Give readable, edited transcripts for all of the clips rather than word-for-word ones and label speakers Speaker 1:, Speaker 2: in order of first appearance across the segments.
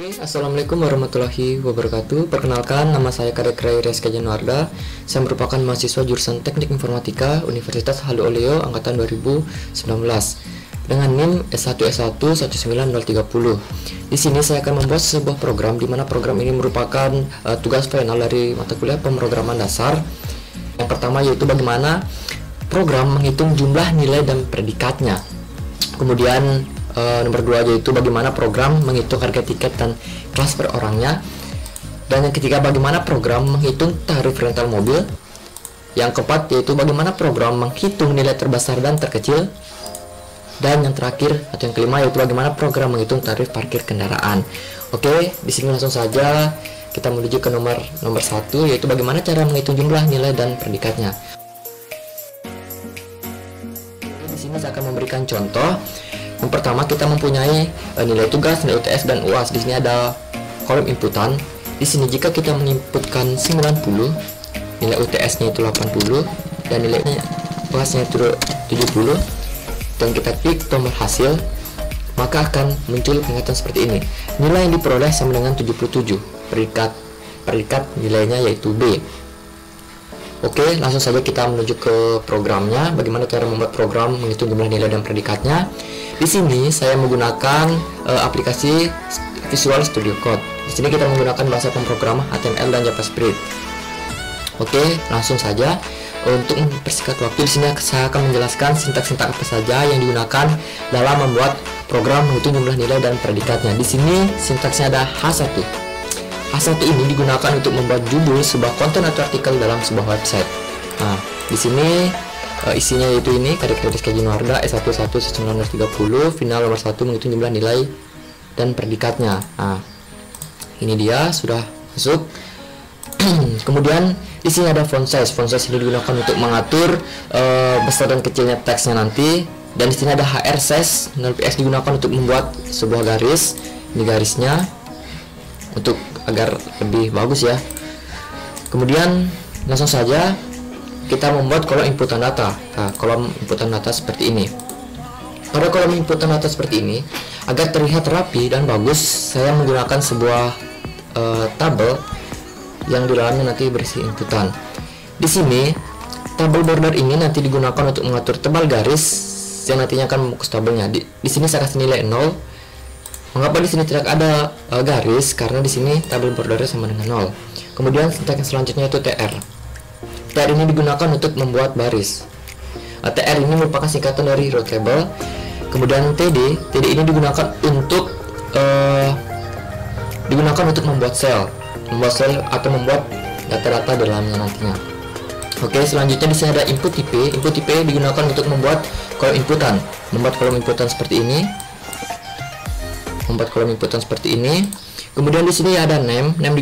Speaker 1: Assalamualaikum warahmatullahi wabarakatuh. Perkenalkan, nama saya Kadek Ray Reska Januarda. Saya merupakan mahasiswa jurusan Teknik Informatika Universitas Halu Oleo angkatan 2019 dengan NIM S1S1 19030. Di sini saya akan membuat sebuah program di mana program ini merupakan tugas final dari mata kuliah pemrograman dasar. Yang pertama yaitu bagaimana program menghitung jumlah nilai dan predikatnya. Kemudian nomor 2 yaitu bagaimana program menghitung harga tiket dan kelas per orangnya. Dan yang ketiga bagaimana program menghitung tarif rental mobil. Yang keempat yaitu bagaimana program menghitung nilai terbesar dan terkecil. Dan yang terakhir atau yang kelima yaitu bagaimana program menghitung tarif parkir kendaraan. Oke, di sini langsung saja kita menuju ke nomor 1 yaitu bagaimana cara menghitung jumlah nilai dan predikatnya. Di sini saya akan memberikan contoh. Yang pertama kita mempunyai nilai tugas, nilai UTS dan UAS. Di sini ada kolom inputan. Di sini jika kita menginputkan 90, nilai UTS-nya itu 80 dan nilai UAS-nya itu 70 dan kita klik tombol hasil, maka akan muncul peringatan seperti ini. Nilai yang diperoleh sama dengan 77. Predikat nilainya yaitu B. Oke, langsung saja kita menuju ke programnya. Bagaimana cara membuat program menghitung jumlah nilai dan predikatnya. Di sini saya menggunakan aplikasi Visual Studio Code. Di sini kita menggunakan bahasa pemrograman HTML dan JavaScript. Oke, langsung saja. Untuk mempersingkat waktu, di sini saya akan menjelaskan sintaks-sintaks apa saja yang digunakan dalam membuat program menghitung jumlah nilai dan predikatnya. Di sini sintaksnya ada H1. H1 ini digunakan untuk membuat judul sebuah konten atau artikel dalam sebuah website. Nah, di sini isinya yaitu ini Kadek Reska Januarda S1S1 19030, final nomor 1 menghitung jumlah nilai dan predikatnya. Nah, ini dia sudah masuk. Kemudian di sini ada font size. Font size ini digunakan untuk mengatur besar dan kecilnya teksnya nanti. Dan di sini ada HR size. 0ps digunakan untuk membuat sebuah garis. Ini garisnya untuk agar lebih bagus ya. Kemudian langsung saja kita membuat kolom inputan data. Nah, kolom inputan data seperti ini. Pada kolom inputan data seperti ini, agar terlihat rapi dan bagus, saya menggunakan sebuah tabel yang di dalamnya nanti berisi inputan. Di sini tabel border ini nanti digunakan untuk mengatur tebal garis yang nantinya akan membungkus tabelnya. Di sini saya kasih nilai 0. Mengapa di sini tidak ada garis? Karena di sini tabel bordernya sama dengan 0. Kemudian sintaks yang selanjutnya itu TR. TR ini digunakan untuk membuat baris. TR ini merupakan singkatan dari row table. Kemudian TD ini digunakan untuk membuat sel atau membuat data-data dalamnya nantinya. Oke, selanjutnya di sini ada input type. Input type digunakan untuk membuat kolom inputan. Membuat kolom inputan seperti ini. Kemudian di sini ada name. Name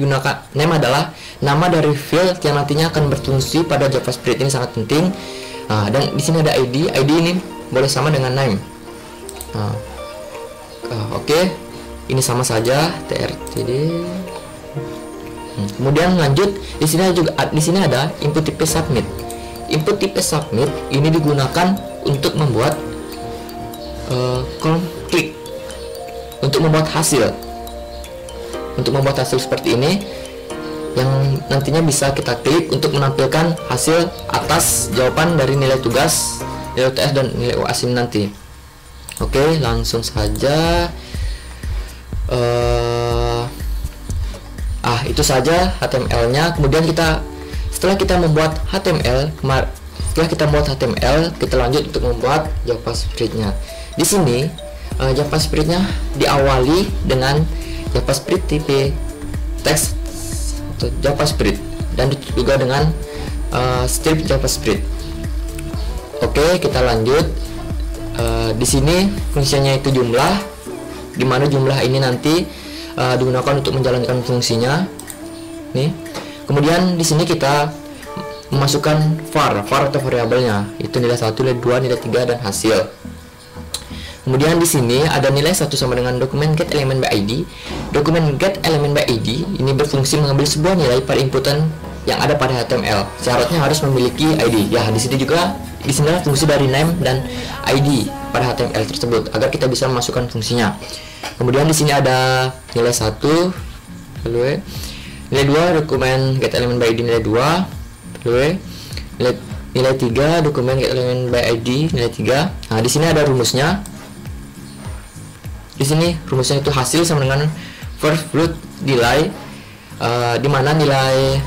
Speaker 1: adalah nama dari field yang nantinya akan berfungsi pada JavaScript. Ini sangat penting. Nah, dan di sini ada ID. ID ini boleh sama dengan name. Oke. Ini sama saja TRTD. Kemudian lanjut, di sini ada input type submit. Input type submit ini digunakan untuk membuat kolom klik, untuk membuat hasil seperti ini yang nantinya bisa kita klik untuk menampilkan hasil atas jawaban dari nilai tugas, nilai UTS dan nilai UAS ini nanti. Oke, langsung saja. Itu saja HTML-nya. Kemudian setelah kita membuat HTML, kita lanjut untuk membuat JavaScript-nya. Di sini JavaScript-nya diawali dengan JavaScript tipe text atau JavaScript dan juga dengan strip JavaScript. Oke, kita lanjut. Di sini fungsinya itu jumlah, di mana jumlah ini nanti digunakan untuk menjalankan fungsinya. Nih. Kemudian di sini kita memasukkan var atau variabelnya, itu nilai 1, nilai 2, nilai 3 dan hasil. Kemudian di sini ada nilai 1 sama dengan dokumen get element by ID. Dokumen get element by ID ini berfungsi mengambil sebuah nilai pada inputan yang ada pada HTML. Syaratnya harus memiliki ID. Ya, di sini juga Di sini adalah fungsi dari name dan ID pada HTML tersebut agar kita bisa memasukkan fungsinya. Kemudian di sini ada nilai 1, lalu nilai 2 dokumen get element by ID nilai 2, lalu nilai 3 dokumen get element by ID nilai 3. Nah, di sini ada rumusnya. Di sini rumusnya itu hasil sama dengan first fruit nilai, di mana nilai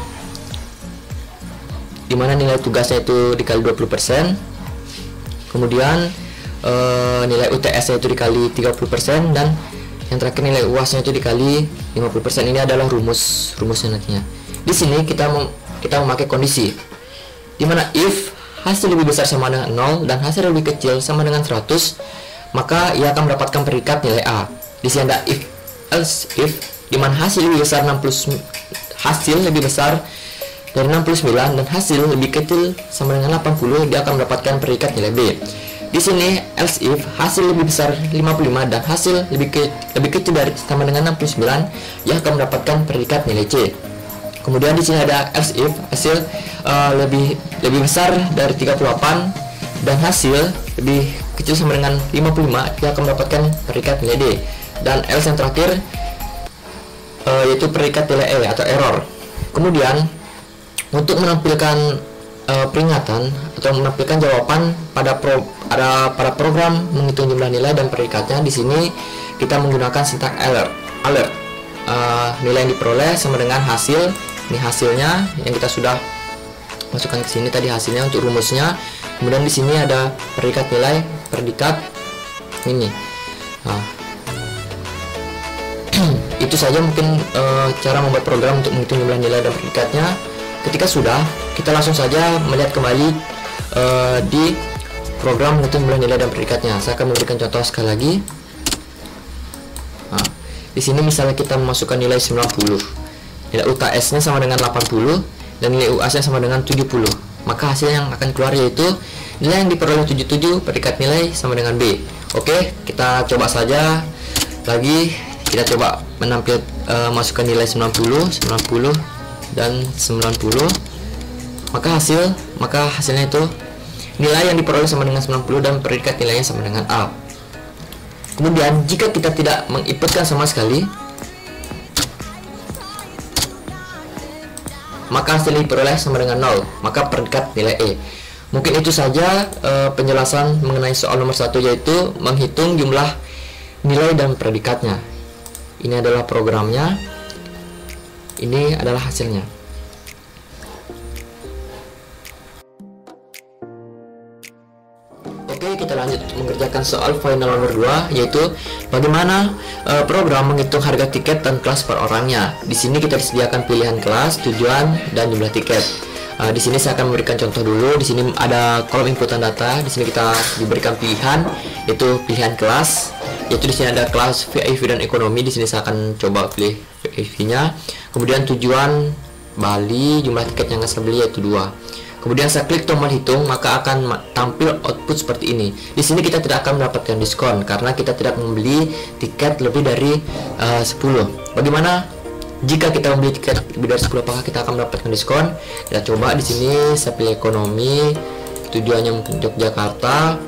Speaker 1: tugasnya itu dikali 20%, kemudian nilai UTS nya itu dikali 30%, dan yang terakhir nilai UAS nya itu dikali 50%. Ini adalah rumusnya nantinya. Di sini kita memakai kondisi di mana if hasil lebih besar sama dengan 0 dan hasil lebih kecil sama dengan 100, maka ia akan mendapatkan predikat nilai A. Di sini ada if else if, di mana hasil lebih besar dari 69 dan hasil lebih kecil sama dengan 80, dia akan mendapatkan predikat nilai B. Di sini else if hasil lebih besar 55 dan hasil lebih kecil dari sama dengan 69, ia akan mendapatkan predikat nilai C. Kemudian di sini ada else if hasil lebih besar dari 38 dan hasil lebih kecil sama dengan 55, dia akan mendapatkan predikat nilai D. Dan else yang terakhir yaitu predikat nilai E atau error. Kemudian untuk menampilkan peringatan atau menampilkan jawaban pada program menghitung jumlah nilai dan predikatnya, di sini kita menggunakan sintaks alert. Nilai yang diperoleh sama dengan hasil. Ini hasilnya yang kita sudah masukkan ke sini tadi, hasilnya untuk rumusnya. Kemudian di sini ada predikat nilai, predikat ini. Nah, itu saja mungkin cara membuat program untuk menghitung jumlah nilai dan predikatnya. Ketika sudah, kita langsung saja melihat kembali di program menghitung jumlah nilai dan predikatnya. Saya akan memberikan contoh sekali lagi. Nah, di sini misalnya kita memasukkan nilai 90, nilai UTS-nya sama dengan 80 dan nilai UAS-nya sama dengan 70. Maka hasil yang akan keluar yaitu nilai yang diperoleh 77, predikat nilai sama dengan B. Oke, kita coba saja lagi. Kita coba masukkan nilai 90 dan 90. Maka hasilnya itu nilai yang diperoleh sama dengan 90 dan predikat nilainya sama dengan A. Kemudian jika kita tidak menginputkan sama sekali, maka hasil yang diperoleh sama dengan 0, maka predikat nilai E. Mungkin itu saja penjelasan mengenai soal nomor 1, yaitu menghitung jumlah nilai dan predikatnya. Ini adalah programnya, ini adalah hasilnya. Oke, kita lanjut mengerjakan soal final nomor 2, yaitu bagaimana program menghitung harga tiket dan kelas per orangnya. Di sini kita disediakan pilihan kelas, tujuan, dan jumlah tiket. Di sini saya akan memberikan contoh dulu. Di sini ada kolom inputan data. Di sini kita diberikan pilihan, yaitu pilihan kelas. Yaitu di sini ada kelas VIP dan ekonomi. Di sini saya akan coba pilih VIP-nya. Kemudian tujuan Bali, jumlah tiket yang saya beli yaitu 2. Kemudian saya klik tombol hitung, maka akan tampil output seperti ini. Di sini kita tidak akan mendapatkan diskon karena kita tidak membeli tiket lebih dari 10. Bagaimana jika kita membeli tiket lebih dari 10, apakah kita akan mendapatkan diskon? Kita coba. Di sini saya pilih ekonomi, tujuannya mungkin Yogyakarta,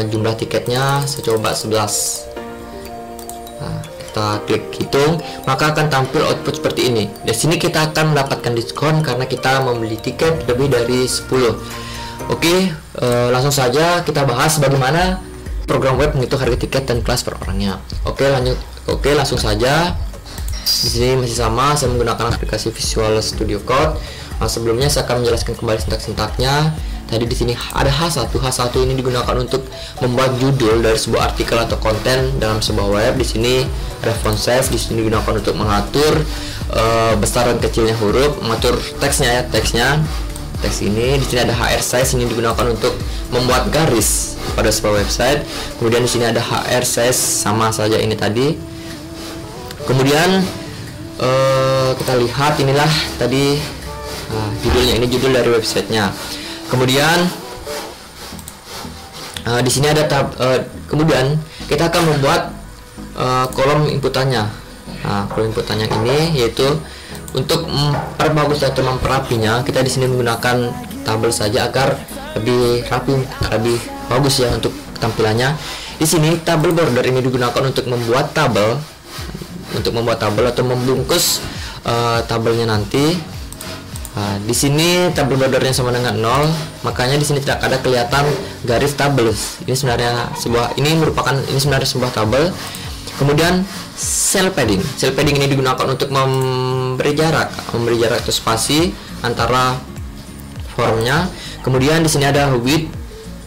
Speaker 1: jumlah tiketnya saya coba 11. Nah, kita klik hitung, maka akan tampil output seperti ini. Di sini kita akan mendapatkan diskon karena kita membeli tiket lebih dari 10. Oke, langsung saja kita bahas bagaimana program web menghitung harga tiket dan kelas per orangnya. Oke, lanjut. Oke, langsung saja. Di sini masih sama, saya menggunakan aplikasi Visual Studio Code. Sebelumnya saya akan menjelaskan kembali sintak-sintaknya. Tadi di sini ada H1. H1 ini digunakan untuk membuat judul dari sebuah artikel atau konten dalam sebuah web. Di sini ada font size. Di sini digunakan untuk mengatur besar dan kecilnya huruf, mengatur teksnya ya, teks ini. Di sini ada HR size, ini digunakan untuk membuat garis pada sebuah website. Kemudian di sini ada HR size, sama saja ini tadi. Kemudian kita lihat, inilah tadi judulnya, ini judul dari websitenya. Kemudian di sini ada kemudian kita akan membuat kolom inputannya. Kolom inputannya ini yaitu untuk memperbagus atau memperapinya, kita di sini menggunakan tabel saja agar lebih rapi, lebih bagus ya untuk tampilannya. Di sini tabel border ini digunakan untuk membuat tabel, atau membungkus tabelnya nanti. Nah, di sini tabel bordernya sama dengan 0, makanya di sini tidak ada kelihatan garis tabel. Ini sebenarnya sebuah tabel. Kemudian cell padding ini digunakan untuk memberi jarak atau spasi antara formnya. Kemudian di sini ada width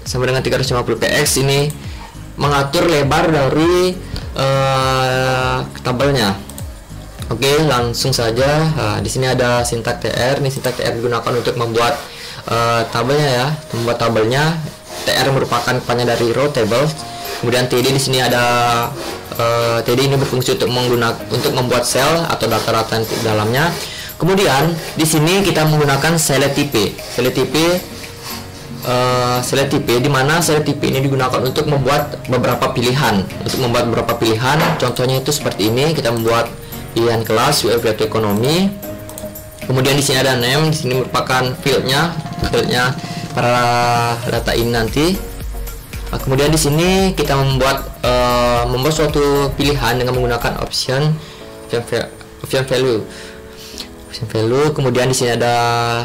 Speaker 1: sama dengan 350 px, ini mengatur lebar dari tabelnya. Oke, langsung saja. Nah, di sini ada sintak TR. Ini sintak TR digunakan untuk membuat tabelnya ya. Membuat tabelnya. TR merupakan kepanjangan dari row table. Kemudian TD di sini ada TD ini berfungsi untuk membuat sel atau data-data di dalamnya. Kemudian di sini kita menggunakan select-TP. Select-TP di mana select-TP ini digunakan untuk membuat beberapa pilihan. Contohnya itu seperti ini. Kita membuat pilihan kelas UFW ekonomi. Kemudian di sini ada name. Di sini merupakan fieldnya para data ini nanti. Kemudian di sini kita membuat suatu pilihan dengan menggunakan option value. Kemudian di sini ada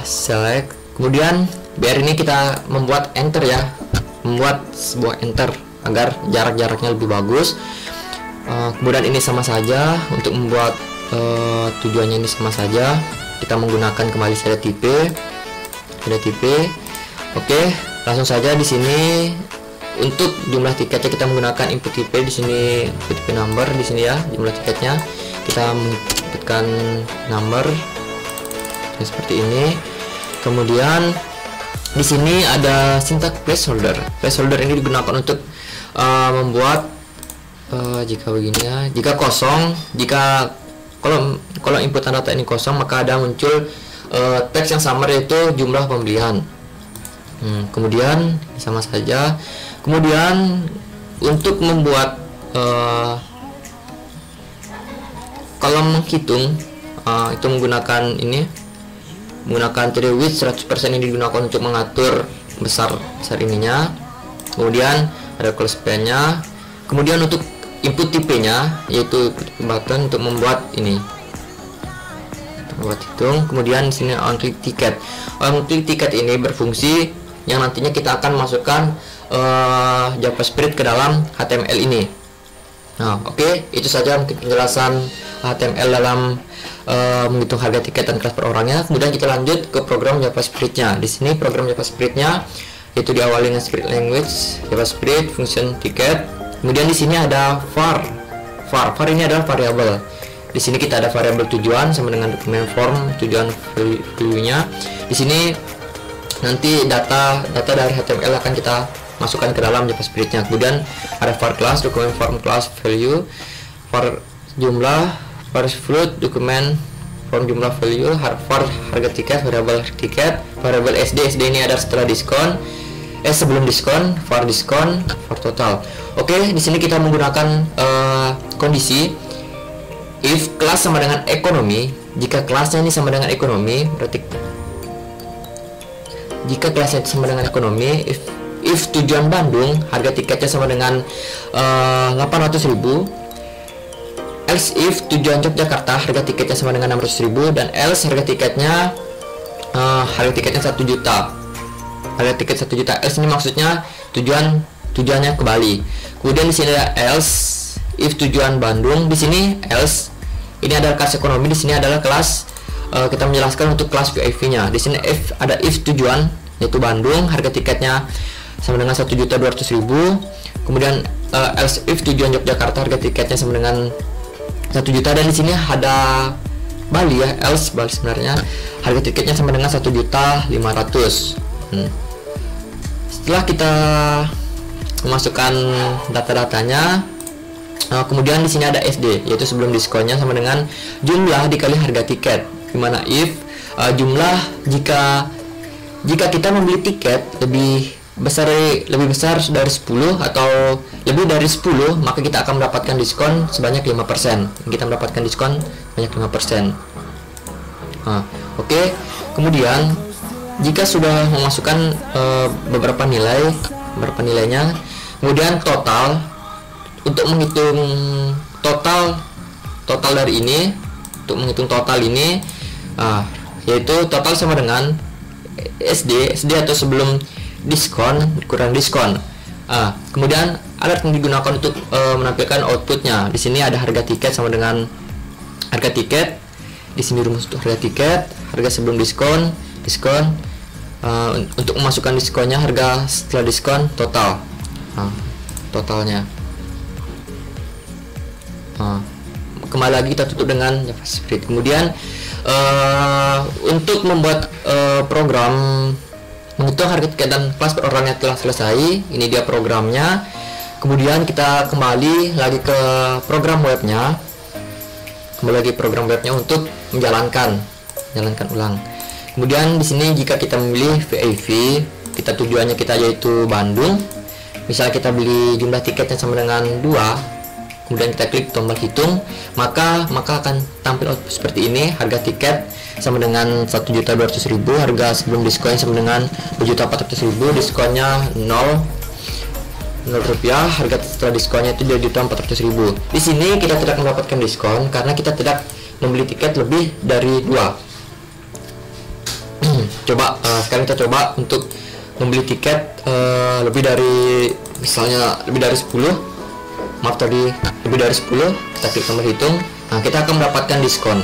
Speaker 1: select. Kemudian BR ini kita membuat enter ya, membuat sebuah enter agar jarak-jaraknya lebih bagus. Kemudian ini sama saja, untuk membuat tujuannya ini sama saja. Kita menggunakan kembali select-TP. Oke, langsung saja di sini untuk jumlah tiketnya kita menggunakan input TP. Di sini input TP number di sini ya, jumlah tiketnya kita menginputkan number seperti ini. Kemudian di sini ada sintak placeholder. Placeholder ini digunakan untuk membuat jika begini ya, jika kosong, kalau inputan data ini kosong, maka ada muncul teks yang sama, yaitu jumlah pembelian. Kemudian sama saja. Kemudian untuk membuat kolom menghitung, itu menggunakan tree width 100% ini digunakan untuk mengatur besar ininya. Kemudian ada close span-nya. Kemudian untuk input tipe-nya, yaitu button untuk membuat ini, hitung. Kemudian di sini on click ticket. On click ticket ini berfungsi yang nantinya kita akan masukkan JavaScript ke dalam HTML ini. Nah, oke, itu saja mungkin penjelasan HTML dalam menghitung harga tiket dan kelas per orangnya. Kemudian kita lanjut ke program JavaScript-nya. Di sini program JavaScript-nya itu diawali dengan script language JavaScript function tiket. Kemudian di sini ada var ini adalah variabel. Di sini kita ada variabel tujuan sama dengan dokumen form tujuan value-nya. Di sini nanti data dari HTML akan kita masukkan ke dalam JavaScript-nya. Kemudian ada var class, dokumen form class value, var jumlah, var float, dokumen form jumlah value, var harga tiket, variabel tiket, variabel SD ini ada setelah diskon, sebelum diskon, var total. Oke, di sini kita menggunakan kondisi if kelas sama dengan ekonomi. Jika kelasnya ini sama dengan ekonomi, berarti jika kelasnya sama dengan ekonomi, if tujuan Bandung harga tiketnya sama dengan 800.000, else if tujuan Yogyakarta harga tiketnya sama dengan 600.000, dan else harga tiketnya 1 juta. Harga tiket 1 juta. Else ini maksudnya tujuannya ke Bali. Kemudian di sini ada else if tujuan Bandung. Di sini else ini adalah kelas ekonomi. Di sini adalah kelas kita menjelaskan untuk kelas VIP-nya. Di sini ada if tujuan yaitu Bandung, harga tiketnya sama dengan 1.200.000. Kemudian else if tujuan Yogyakarta, harga tiketnya sama dengan 1 juta. Dan di sini ada Bali ya, else Bali sebenarnya harga tiketnya sama dengan 1.500.000. Setelah kita memasukkan data-datanya, kemudian di sini ada SD, yaitu sebelum diskonnya sama dengan jumlah dikali harga tiket. Dimana if jumlah, jika kita membeli tiket lebih besar dari 10 atau lebih dari 10, maka kita akan mendapatkan diskon sebanyak 5%. Kita mendapatkan diskon sebanyak 5%. Oke. Kemudian jika sudah memasukkan beberapa nilainya, kemudian total, untuk menghitung total dari ini, untuk menghitung total ini, yaitu total sama dengan SD atau sebelum diskon kurang diskon. Kemudian alat yang digunakan untuk menampilkan outputnya, di sini ada harga tiket sama dengan harga tiket. Di sini rumus untuk harga tiket, harga sebelum diskon, untuk memasukkan diskonnya, harga setelah diskon, total, totalnya. Kembali lagi kita tutup dengan JavaScript. Kemudian untuk membuat program menghitung harga tiket dan kelas per orangnya telah selesai. Ini dia programnya. Kemudian kita kembali lagi ke program webnya. Untuk menjalankan ulang. Kemudian di sini jika kita memilih VAV, kita tujuannya kita yaitu Bandung. Misal kita beli jumlah tiketnya sama dengan 2, kemudian kita klik tombol hitung, maka akan tampil output seperti ini. Harga tiket sama dengan 1.200.000, harga sebelum diskon sama dengan 2.400.000, diskonnya 0 rupiah, harga setelah diskonnya itu 2.400.000. Di sini kita tidak mendapatkan diskon karena kita tidak membeli tiket lebih dari 2. Sekarang kita coba untuk membeli tiket lebih dari, misalnya lebih dari 10. Lebih dari 10, kita klik tombol hitung. Kita akan mendapatkan diskon.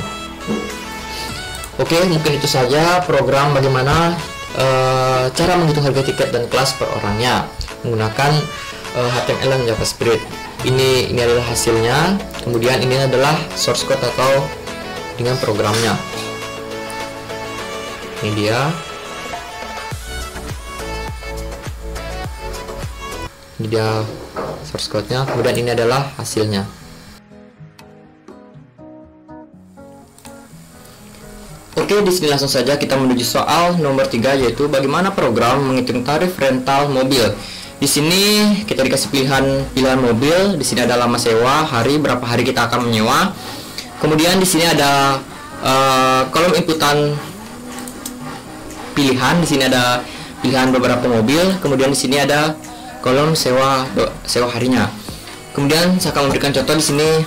Speaker 1: Oke, mungkin itu saja program bagaimana cara menghitung harga tiket dan kelas per orangnya menggunakan HTML dan JavaScript. Ini adalah hasilnya. Kemudian ini adalah source code atau dengan programnya. Ini dia. Ini dia source code-nya. Kemudian ini adalah hasilnya. Oke, di sini langsung saja kita menuju soal nomor 3, yaitu bagaimana program menghitung tarif rental mobil. Di sini kita dikasih pilihan mobil. Di sini ada lama sewa, hari, berapa hari kita akan menyewa. Kemudian di sini ada kolom inputan pilihan. Di sini ada pilihan beberapa mobil. Kemudian di sini ada kolom sewa harinya. Kemudian saya akan memberikan contoh di sini.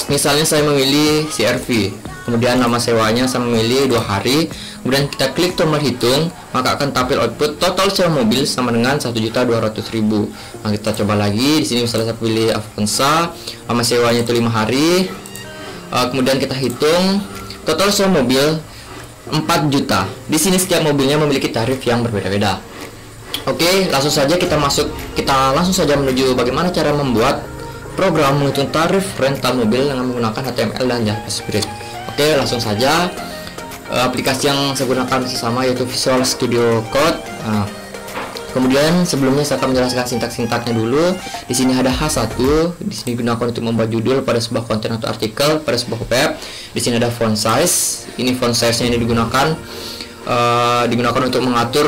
Speaker 1: Misalnya saya memilih CR-V. Kemudian nama sewanya saya memilih 2 hari. Kemudian kita klik tombol hitung, maka akan tampil output total sewa mobil sama dengan 1.200.000. Kita coba lagi. Di sini misalnya saya pilih Avanza, nama sewanya itu 5 hari. Kemudian kita hitung total sewa mobil 4 juta. Di sini setiap mobilnya memiliki tarif yang berbeda-beda. Oke, langsung saja kita langsung saja menuju bagaimana cara membuat program menghitung tarif rental mobil dengan menggunakan HTML dan JavaScript. Oke, langsung saja. Aplikasi yang saya gunakan masih sama, yaitu Visual Studio Code. Kemudian sebelumnya saya akan menjelaskan sintak-sintaknya dulu. Di sini ada H1, di sini digunakan untuk membuat judul pada sebuah konten atau artikel pada sebuah web. Di sini ada font size. Ini font size-nya ini digunakan untuk mengatur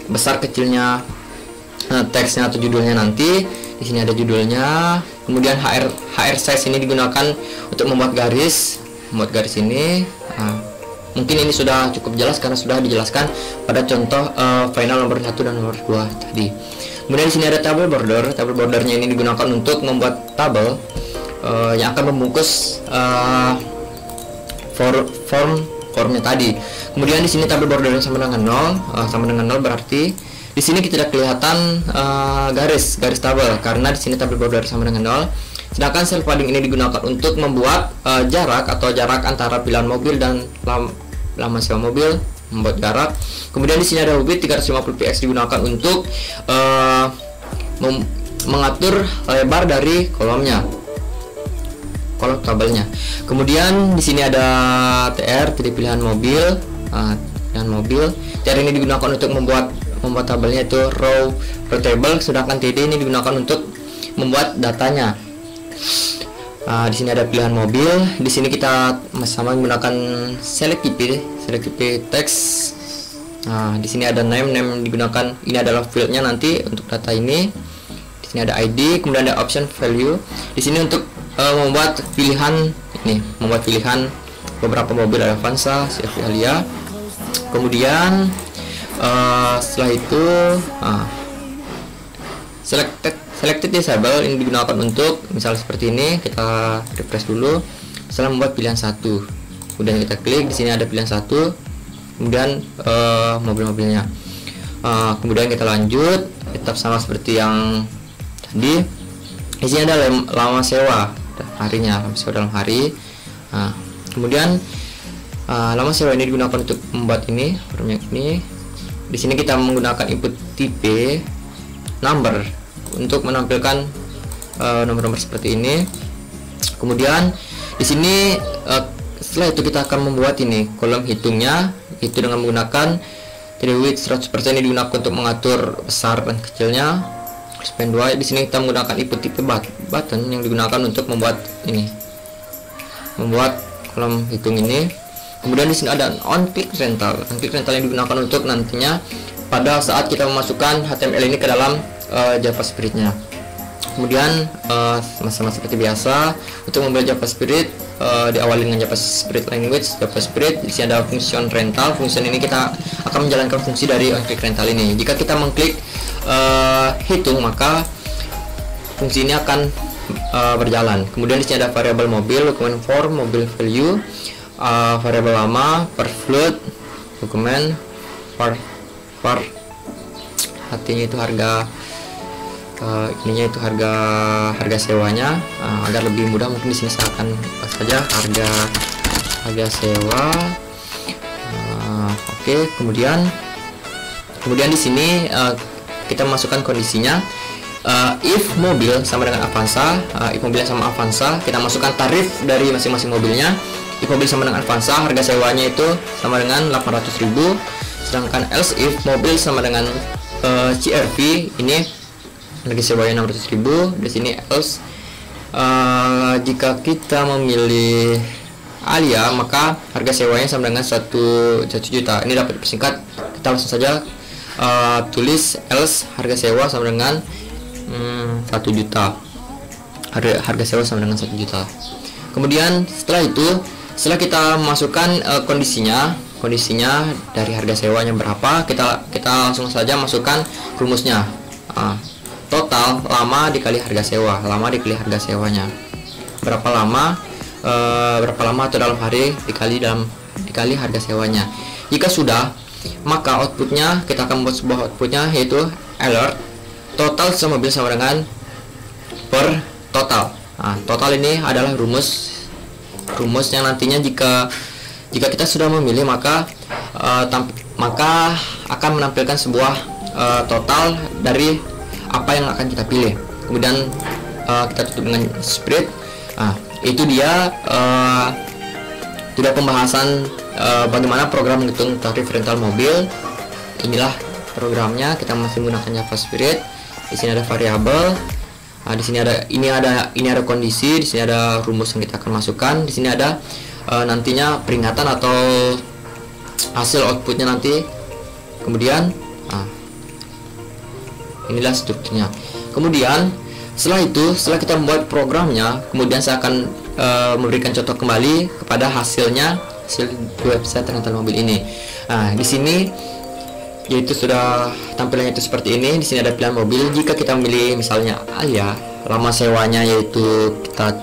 Speaker 1: besar kecilnya teksnya atau judulnya nanti. Di sini ada judulnya. Kemudian HR size ini digunakan untuk membuat garis ini. Mungkin ini sudah cukup jelas karena sudah dijelaskan pada contoh final nomor 1 dan nomor 2 tadi. Kemudian di sini ada tabel border. Tabel bordernya ini digunakan untuk membuat tabel yang akan membungkus formnya tadi. Kemudian di sini tabel bordernya sama dengan 0. Sama dengan 0 berarti di sini kita tidak kelihatan garis tabel karena di sini tabel border sama dengan 0. Sedangkan cell padding ini digunakan untuk membuat jarak antara pilihan mobil dan lama sewa mobil, membuat jarak. Kemudian di sini ada width 350px digunakan untuk mengatur lebar dari kolom tabelnya. Kemudian di sini ada TR, titik pilihan mobil, TR ini digunakan untuk membuat tabelnya itu row table, sedangkan TD ini digunakan untuk membuat datanya. Di sini ada pilihan mobil. Di sini kita sama menggunakan selective text. Di sini ada name digunakan. Ini adalah fieldnya nanti untuk data ini. Di sini ada ID, kemudian ada option value. Di sini untuk membuat pilihan beberapa mobil, ada Avanza, CR-V Alia. Kemudian setelah itu selected disable ini digunakan untuk misalnya seperti ini. Kita refresh dulu. Setelah membuat pilihan satu, kemudian kita klik di sini ada pilihan satu, kemudian mobil-mobilnya. Kemudian kita lanjut, tetap sama seperti yang tadi. Di sini ada lama sewa harinya, lama sewa dalam hari. Kemudian lama sewa ini digunakan untuk membuat ini formnya ini. Di sini kita menggunakan input tipe number untuk menampilkan nomor-nomor seperti ini. Kemudian di sini setelah itu kita akan membuat ini kolom hitungnya, itu dengan menggunakan 3-width 100% ini digunakan untuk mengatur besar dan kecilnya. Span 2 di sini kita menggunakan input tipe button yang digunakan untuk membuat ini, membuat kolom hitung ini. Kemudian di sini ada on click rental. On click rental yang digunakan untuk nantinya pada saat kita memasukkan HTML ini ke dalam JavaScript-nya. Kemudian sama-sama seperti biasa untuk membuat JavaScript diawali dengan JavaScript language JavaScript. Di sini ada function rental. Function ini kita akan menjalankan fungsi dari on click rental ini. Jika kita mengklik hitung, maka fungsi ini akan berjalan. Kemudian di sini ada variabel mobil, dokumen form, mobil value, variabel lama, per float, dokumen, per artinya itu harga, ininya itu harga sewanya. Agar lebih mudah mungkin di sini saya akan bahas saja harga sewa. Oke, kemudian di sini kita masukkan kondisinya. If mobil sama dengan Avanza, if mobil sama Avanza, kita masukkan tarif dari masing-masing mobilnya. If mobil sama dengan Avanza, harga sewanya itu sama dengan 800.000. Sedangkan else if mobil sama dengan CRV, ini harga sewanya 600.000. Di sini else jika kita memilih Alia, maka harga sewanya sama dengan 1 juta. Ini dapat dipersingkat. Kita langsung saja tulis else harga sewa sama dengan 1 juta. Harga sewa sama dengan 1 juta. Kemudian setelah itu, setelah kita masukkan kondisinya dari harga sewanya berapa, kita langsung saja masukkan rumusnya. Total lama dikali harga sewa, lama dikali harga sewanya. Berapa lama atau dalam hari dikali harga sewanya. Jika sudah, maka outputnya kita akan membuat sebuah outputnya, yaitu alert total semobil sama dengan per total. Total ini adalah rumus yang nantinya jika kita sudah memilih, maka akan menampilkan sebuah total dari apa yang akan kita pilih. Kemudian kita tutup dengan spread. Itu dia tidak pembahasan bagaimana program menghitung tarif rental mobil. Inilah programnya. Kita masih menggunakan JavaScript. Di sini ada variabel. Di sini ada kondisi. Di sini ada rumus yang kita akan masukkan. Di sini ada nantinya peringatan atau hasil outputnya nanti. Kemudian inilah strukturnya. Kemudian setelah kita membuat programnya, kemudian saya akan memberikan contoh kembali kepada hasil website rental mobil ini. Di sini yaitu sudah tampilannya itu seperti ini. Di sini ada pilihan mobil. Jika kita memilih misalnya Alia, lama sewanya yaitu kita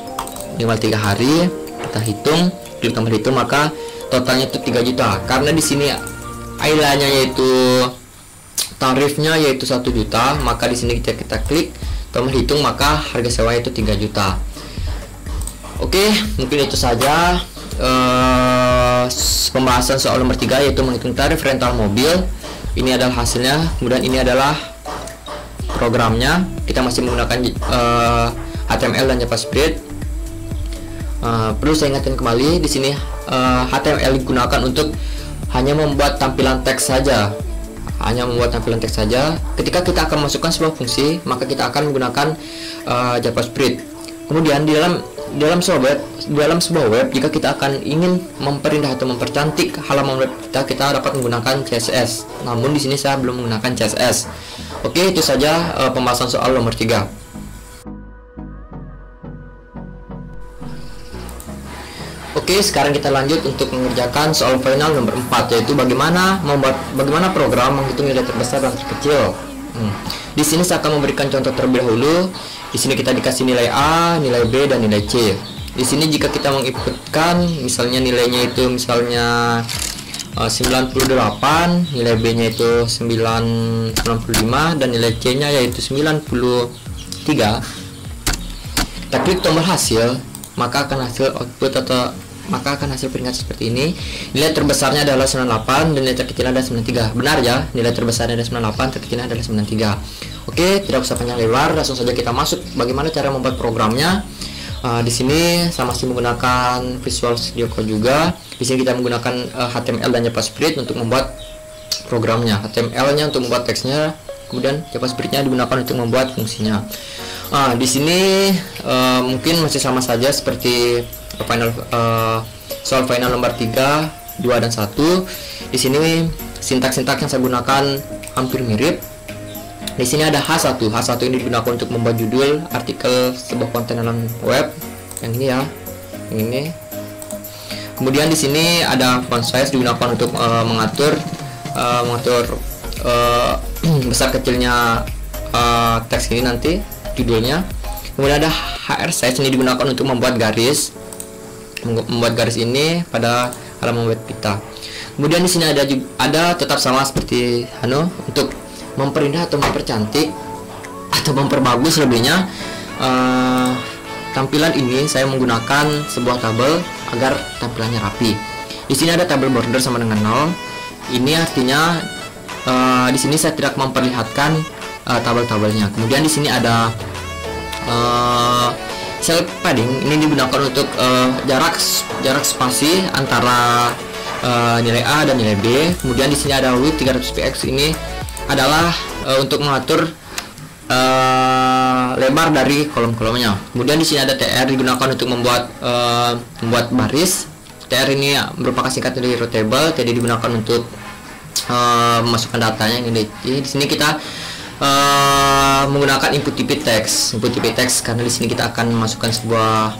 Speaker 1: minimal 3 hari, kita hitung, klik tombol hitung, maka totalnya itu 3 juta. Karena di sini Alianya yaitu tarifnya yaitu 1 juta, maka di sini kita klik tombol hitung, maka harga sewanya itu 3 juta. Oke, mungkin itu saja pembahasan soal nomor 3, yaitu menghitung tarif rental mobil. Ini adalah hasilnya, kemudian ini adalah programnya. Kita masih menggunakan HTML dan JavaScript. Perlu saya ingatkan kembali, di sini HTML digunakan untuk hanya membuat tampilan teks saja. Ketika kita akan masukkan sebuah fungsi, maka kita akan menggunakan JavaScript. Kemudian di dalam sebuah web, jika kita akan ingin memperindah atau mempercantik halaman web kita dapat menggunakan CSS. Namun di sini saya belum menggunakan CSS. Oke, itu saja pembahasan soal nomor 3. Oke, sekarang kita lanjut untuk mengerjakan soal final nomor 4, yaitu bagaimana program menghitung nilai terbesar dan terkecil. Di sini saya akan memberikan contoh terlebih dahulu. Di sini kita dikasih nilai A, nilai B, dan nilai C. Di sini jika kita menginputkan misalnya nilainya itu misalnya 98, nilai B-nya itu 95, dan nilai C-nya yaitu 93. Kita klik tombol hasil, maka akan hasil peringkat seperti ini. Nilai terbesarnya adalah 98 dan nilai terkecilnya adalah 93. Benar ya, nilai terbesarnya adalah 98, terkecilnya adalah 93. Oke, tidak usah panjang lebar, langsung saja kita masuk bagaimana cara membuat programnya. Di sini saya masih menggunakan Visual Studio Code juga. Di sini kita menggunakan HTML dan JavaScript untuk membuat programnya. HTML-nya untuk membuat teksnya, kemudian JavaScript-nya digunakan untuk membuat fungsinya. Di sini mungkin masih sama saja seperti soal final nomor 3, 2, dan 1. Di sini sintaks-sintaks yang saya gunakan hampir mirip. Di sini ada H1. H1 ini digunakan untuk membuat judul artikel sebuah konten dalam web. Yang ini ya, yang ini. Kemudian di sini ada font size digunakan untuk mengatur besar kecilnya teks ini nanti judulnya. Kemudian ada HR size, ini digunakan untuk membuat garis ini pada halaman web kita. Kemudian di sini ada tetap sama seperti untuk memperindah atau mempercantik atau memperbagus lebihnya tampilan ini, saya menggunakan sebuah tabel agar tampilannya rapi. Di sini ada tabel border sama dengan 0. Ini artinya di sini saya tidak memperlihatkan tabel-tabelnya. Kemudian di sini ada cell padding, ini digunakan untuk jarak spasi antara nilai A dan nilai B. Kemudian di sini ada width 300px, ini adalah untuk mengatur lebar dari kolom-kolomnya. Kemudian di sini ada TR, digunakan untuk membuat baris. TR ini merupakan singkatan dari routable, jadi digunakan untuk memasukkan datanya. Di sini kita menggunakan input type text, karena di sini kita akan memasukkan sebuah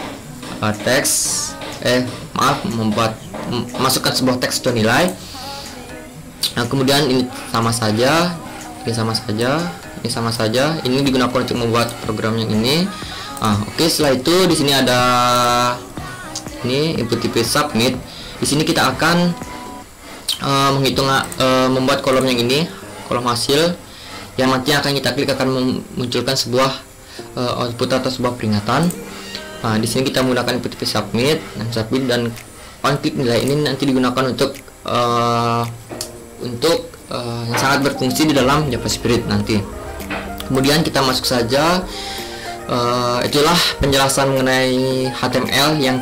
Speaker 1: masukkan sebuah teks atau nilai. Nah, kemudian ini sama saja, ini digunakan untuk membuat program yang ini. Oke, setelah itu di sini ada ini input type submit. Di sini kita akan membuat kolom yang ini, kolom hasil, yang nanti akan kita klik akan memunculkan sebuah output atau sebuah peringatan. Di sini kita menggunakan input type submit dan on click nilai ini nanti digunakan untuk yang sangat berfungsi di dalam JavaScript nanti. Kemudian kita masuk saja. Itulah penjelasan mengenai HTML, yang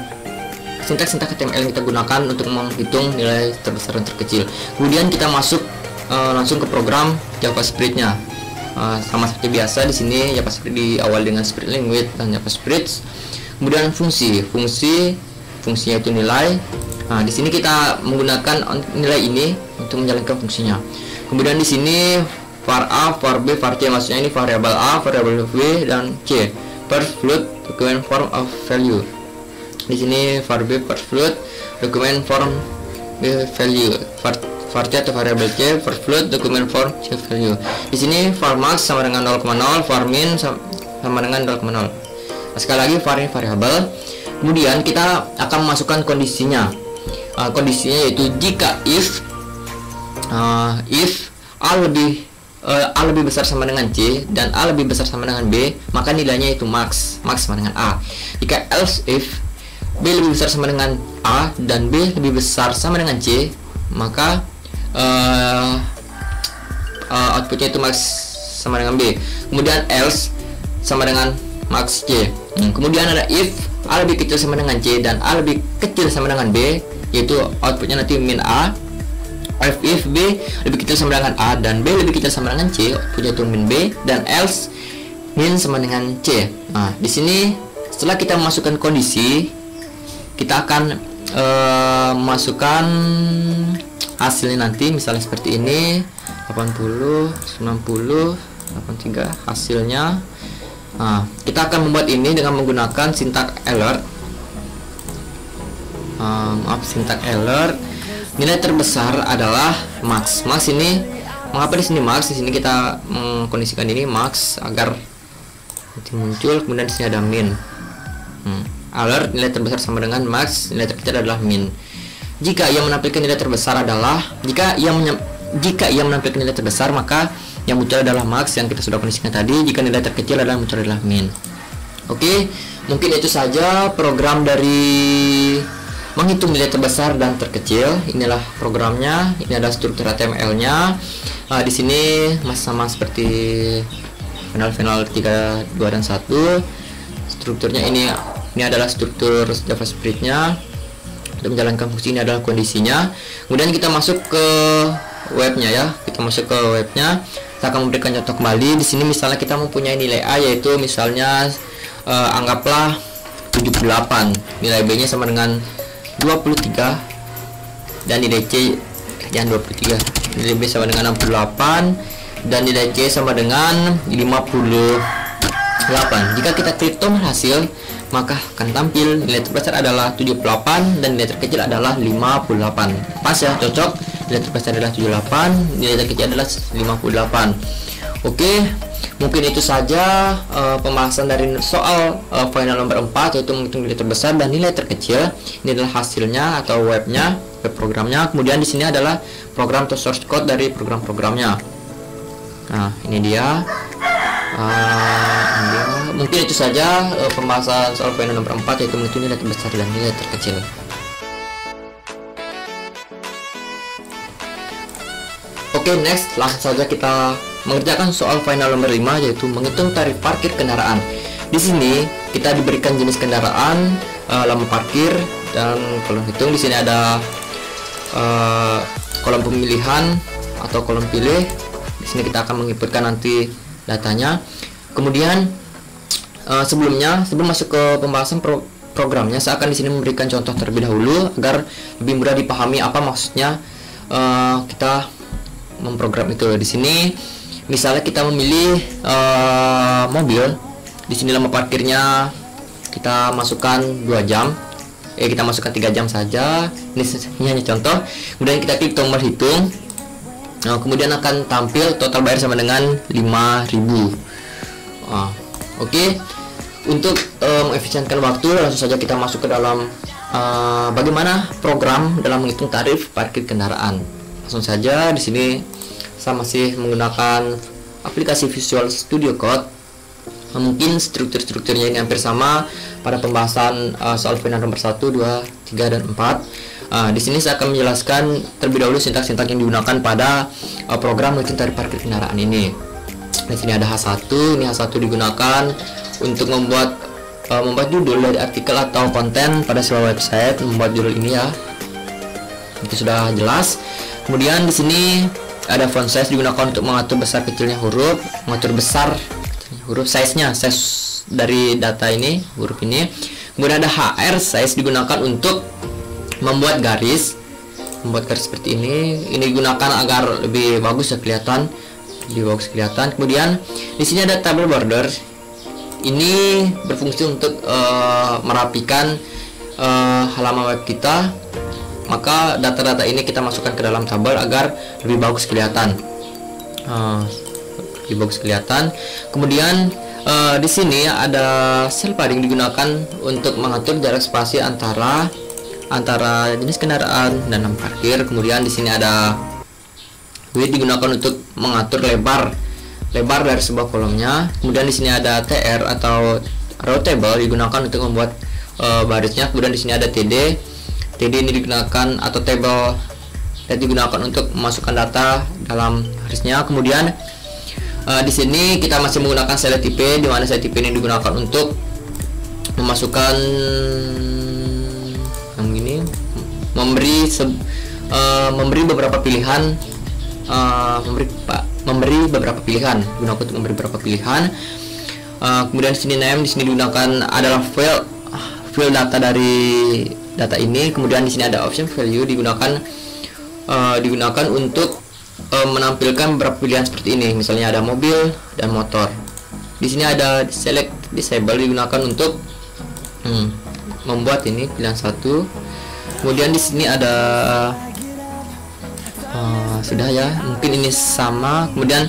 Speaker 1: sintaks-sintaks HTML yang kita gunakan untuk menghitung nilai terbesar dan terkecil. Kemudian kita masuk langsung ke program JavaScript-nya. Sama seperti biasa, di sini JavaScript diawali dengan script language dan JavaScript. Kemudian fungsinya itu nilai. Di sini kita menggunakan nilai ini untuk menjalankan fungsinya. Kemudian di sini var A, var B, var C, maksudnya ini variabel A, variabel B, dan C per float document form of value. Di sini var B per float document form B value, var C atau variabel C per float document form C value. Di sini var max sama dengan 0,0, var min sama dengan 0,0. Sekali lagi, var ini variabel. Kemudian kita akan memasukkan kondisinya. Kondisinya yaitu jika if A lebih besar sama dengan C dan A lebih besar sama dengan B, maka nilainya itu max sama dengan A. Jika else if B lebih besar sama dengan A dan B lebih besar sama dengan C, maka outputnya itu max sama dengan B. Kemudian else sama dengan max C. Kemudian ada if A lebih kecil sama dengan C dan A lebih kecil sama dengan B, yaitu outputnya nanti min A. If B lebih kecil sama dengan A dan B lebih kecil sama dengan C, outputnya itu min B. Dan else min sama dengan C. Di sini setelah kita memasukkan kondisi, kita akan masukkan hasilnya nanti, misalnya seperti ini 80, 90, 83 hasilnya. Kita akan membuat ini dengan menggunakan sintak alert. syntax alert. Nilai terbesar adalah max. Max ini, mengapa di sini max? Di sini kita mengkondisikan ini max agar nanti muncul. Kemudian di sini ada min. Alert nilai terbesar sama dengan max, nilai terkecil adalah min. Jika ia menampilkan nilai terbesar adalah jika ia menampilkan nilai terbesar, maka yang muncul adalah max yang kita sudah kondisikan tadi. Jika nilai terkecil adalah muncul adalah min. Oke, mungkin itu saja program dari menghitung nilai terbesar dan terkecil. Inilah programnya. Ini adalah struktur HTML-nya. Di sini masih sama seperti final 3, 2 dan 1. Strukturnya ini adalah struktur JavaScript-nya. Untuk menjalankan fungsi ini adalah kondisinya. Kemudian kita masuk ke webnya ya. Kita masuk ke webnya. Kita akan memberikan contoh kembali. Di sini misalnya kita mempunyai nilai A, yaitu misalnya anggaplah 78. Nilai B-nya sama dengan 23 dan nilai C yang 23. Nilai B sama dengan 68 dan nilai C sama dengan 58. Jika kita klik tombol hasil, maka akan tampil nilai terbesar adalah 78 dan nilai terkecil adalah 58. Pas ya, cocok. Nilai terbesar adalah 78, nilai terkecil adalah 58. Oke, mungkin itu saja pembahasan dari soal final nomor 4, yaitu menghitung nilai terbesar dan nilai terkecil. Ini adalah hasilnya atau web programnya. Kemudian di sini adalah program atau source code dari program-programnya. Nah, ini dia. Mungkin itu saja pembahasan soal final nomor 4, yaitu menghitung nilai terbesar dan nilai terkecil. Oke, next langsung saja kita mengerjakan soal final nomor 5, yaitu menghitung tarif parkir kendaraan. Di sini kita diberikan jenis kendaraan, lama parkir, dan kolom hitung. Di sini ada kolom pemilihan atau kolom pilih. Di sini kita akan menginputkan nanti datanya. Kemudian sebelum masuk ke pembahasan programnya, saya akan di sini memberikan contoh terlebih dahulu agar lebih mudah dipahami apa maksudnya kita memprogram itu. Di sini misalnya kita memilih mobil. Di sini lama parkirnya kita masukkan 2 jam. Kita masukkan 3 jam saja. Ini hanya contoh. Kemudian kita klik tombol hitung. Kemudian akan tampil total bayar sama dengan 5.000. Oke. Untuk mengefisienkan waktu, langsung saja kita masuk ke dalam bagaimana program dalam menghitung tarif parkir kendaraan. Langsung saja. Di sini saya masih menggunakan aplikasi Visual Studio Code. Mungkin strukturnya ini hampir sama pada pembahasan soal final nomor 1, 2, 3 dan 4. Di sini saya akan menjelaskan terlebih dahulu sintak-sintak yang digunakan pada program menghitung tarif parkir kendaraan ini. Di sini ada H1. Ini H1 digunakan untuk membuat judul dari artikel atau konten pada sebuah website. Membuat judul ini ya. Itu sudah jelas. Kemudian di sini ada font size digunakan untuk mengatur besar kecilnya huruf, mengatur besar huruf size dari data ini, huruf ini. Kemudian ada HR size digunakan untuk membuat garis seperti ini. Ini digunakan agar lebih bagus ya kelihatan, Kemudian di sini ada table border. Ini berfungsi untuk merapikan halaman web kita. Maka data-data ini kita masukkan ke dalam tabel agar lebih bagus kelihatan. Kemudian di sini ada cell padding digunakan untuk mengatur jarak spasi antara jenis kendaraan dan lama parkir. Kemudian di sini ada width digunakan untuk mengatur lebar dari sebuah kolomnya. Kemudian di sini ada TR atau row table digunakan untuk membuat barisnya. Kemudian di sini ada TD ini digunakan atau table dan digunakan untuk memasukkan data dalam barisnya. Kemudian di sini kita masih menggunakan select-type, di mana select-type ini digunakan untuk memasukkan yang ini, memberi beberapa pilihan, digunakan untuk memberi beberapa pilihan. Kemudian di sini name, di sini digunakan adalah file data dari data ini. Kemudian di sini ada option value digunakan untuk menampilkan beberapa pilihan seperti ini. Misalnya ada mobil dan motor. Di sini ada select disable digunakan untuk membuat ini pilihan 1. Kemudian di sini ada sudah ya, mungkin ini sama. Kemudian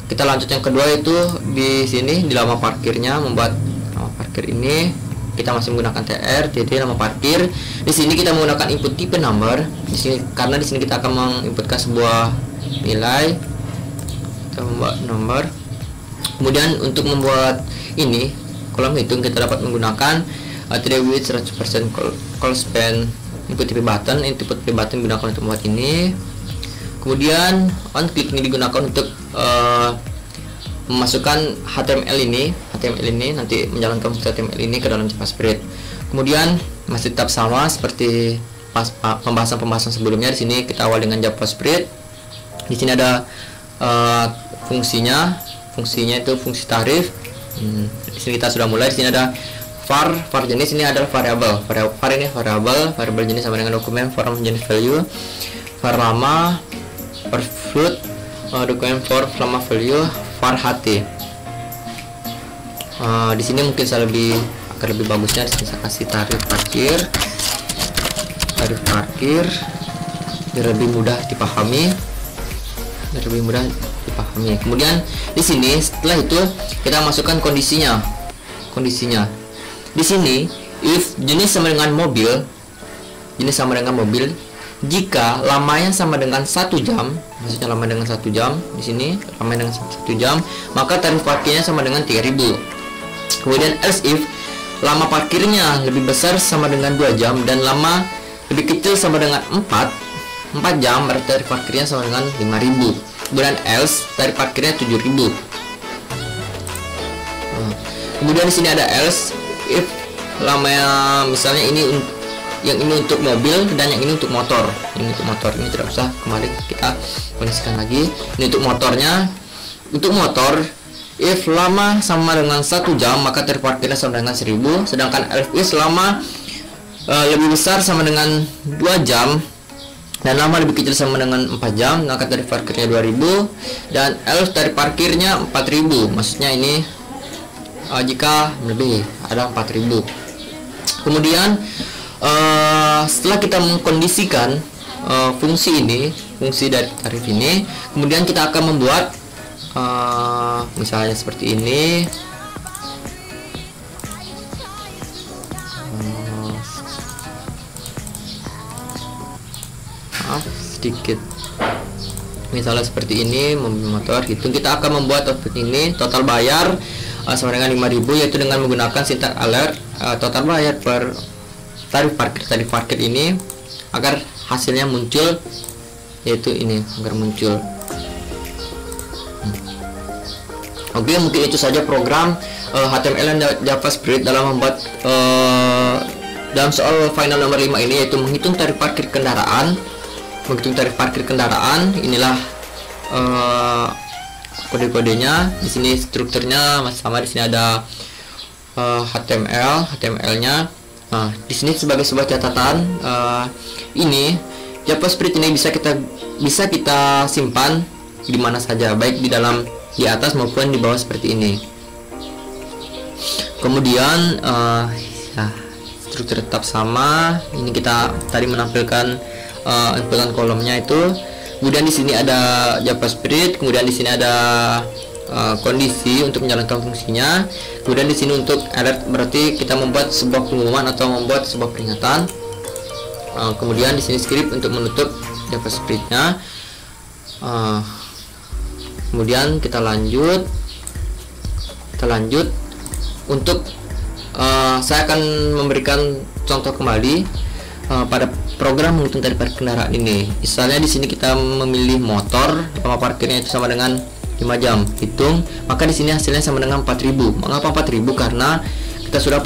Speaker 1: kita lanjut yang kedua, itu di sini di nama parkirnya, membuat nama parkir ini kita masih menggunakan tr jadi nama parkir. Di sini kita menggunakan input tipe number di sini, karena di sini kita akan menginputkan sebuah nilai, kita membuat number. Kemudian untuk membuat ini kolom hitung, kita dapat menggunakan attribute with 100% call span input tipe button. Input tipe button digunakan untuk membuat ini. Kemudian on click ini digunakan untuk memasukkan HTML ini nanti menjalankan fungsi HTML ini ke dalam JavaScript. Kemudian masih tetap sama seperti pembahasan sebelumnya. Di sini kita awal dengan JavaScript. Di sini ada fungsinya itu fungsi tarif. Di sini kita sudah mulai. Di sini ada var jenis, ini adalah variabel. Var ini variabel jenis sama dengan dokumen form jenis value. Var lama, var float, dokumen for lama value, var ht. Di sini mungkin saya akan lebih bagusnya di sini saya kasih tarif parkir biar lebih mudah dipahami. Kemudian di sini setelah itu kita masukkan kondisinya. Di sini if jenis sama dengan mobil, jika lamanya sama dengan 1 jam, maksudnya lama dengan 1 jam, di sini lama dengan 1 jam, maka tarif parkirnya sama dengan 3.000. Kemudian else if lama parkirnya lebih besar sama dengan 2 jam dan lama lebih kecil sama dengan 4 jam, berarti tarif parkirnya sama dengan 5.000. Kemudian else tarif parkirnya 7.000. Kemudian di sini ada else if lamanya misalnya ini untuk mobil dan yang ini untuk motor. Ini tidak usah, kemarin kita kondisikan lagi. Ini untuk motornya. Untuk motor, if lama sama dengan 1 jam maka tarif parkirnya sama dengan 1.000. Sedangkan if lama lebih besar sama dengan 2 jam dan lama lebih kecil sama dengan 4 jam, maka tarif parkirnya 2.000. Dan else tarif parkirnya 4.000. Maksudnya ini jika lebih ada 4.000. Kemudian setelah kita mengkondisikan fungsi dari tarif ini, kemudian kita akan membuat misalnya seperti ini. Sedikit misalnya seperti ini, mobil motor hitung. Kita akan membuat output ini total bayar sama dengan 5.000, yaitu dengan menggunakan sintak alert total bayar per tarif parkir ini agar hasilnya muncul, yaitu ini agar muncul. Oke, mungkin itu saja program HTML dan JavaScript dalam membuat dalam soal final nomor 5 ini, yaitu menghitung tarif parkir kendaraan. Inilah kode-kodenya. Di sini strukturnya masih sama. Di sini ada HTML-nya. Nah, di sini sebagai sebuah catatan, ini JavaScript ini bisa kita simpan di mana saja, baik di atas maupun di bawah seperti ini. Kemudian struktur tetap sama. Ini kita tadi menampilkan inputan kolomnya itu. Kemudian di sini ada JavaScript, kemudian di sini ada kondisi untuk menjalankan fungsinya. Kemudian di sini untuk alert, berarti kita membuat sebuah pengumuman atau membuat sebuah peringatan. Kemudian di sini script untuk menutup JavaScript-nya. Kemudian kita lanjut untuk saya akan memberikan contoh kembali pada program menghitung tarif parkir kendaraan ini. Misalnya di sini kita memilih motor, lama parkirnya itu sama dengan 5 jam, hitung, maka di sini hasilnya sama dengan 4.000. Mengapa 4.000? Karena kita sudah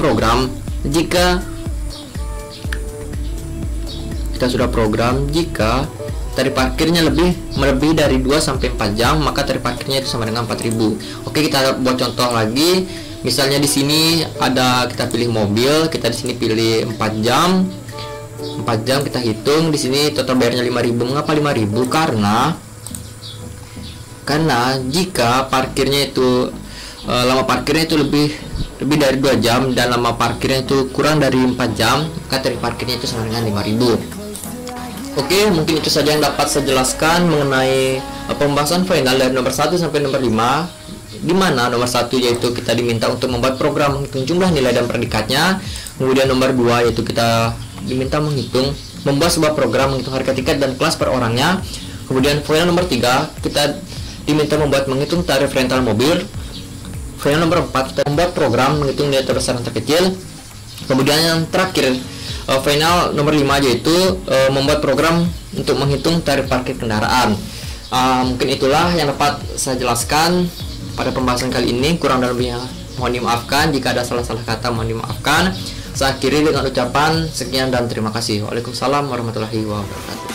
Speaker 1: program jika tarif parkirnya melebihi dari 2 sampai 4 jam, maka tarif parkirnya itu sama dengan 4.000. Oke, kita buat contoh lagi. Misalnya di sini kita pilih mobil, kita di sini pilih 4 jam kita hitung. Di sini total bayarnya 5.000. Mengapa 5.000? Karena jika parkirnya itu lama parkirnya itu lebih dari 2 jam dan lama parkirnya itu kurang dari 4 jam, maka tarif parkirnya itu sama dengan 5.000. Oke, mungkin itu saja yang dapat saya jelaskan mengenai pembahasan final dari nomor 1 sampai nomor 5, di mana nomor 1 yaitu kita diminta untuk membuat program menghitung jumlah nilai dan predikatnya. Kemudian nomor 2 yaitu kita diminta membuat sebuah program menghitung harga tiket dan kelas per orangnya. Kemudian final nomor 3 kita diminta menghitung tarif rental mobil. Final nomor 4 kita membuat program menghitung nilai terbesar dan terkecil. Kemudian yang terakhir final nomor 5 yaitu membuat program untuk menghitung tarif parkir kendaraan. Mungkin itulah yang dapat saya jelaskan pada pembahasan kali ini. Kurang dan lebihnya mohon dimaafkan, jika ada salah-salah kata mohon dimaafkan. Saya akhiri dengan ucapan sekian dan terima kasih. Waalaikumsalam warahmatullahi wabarakatuh.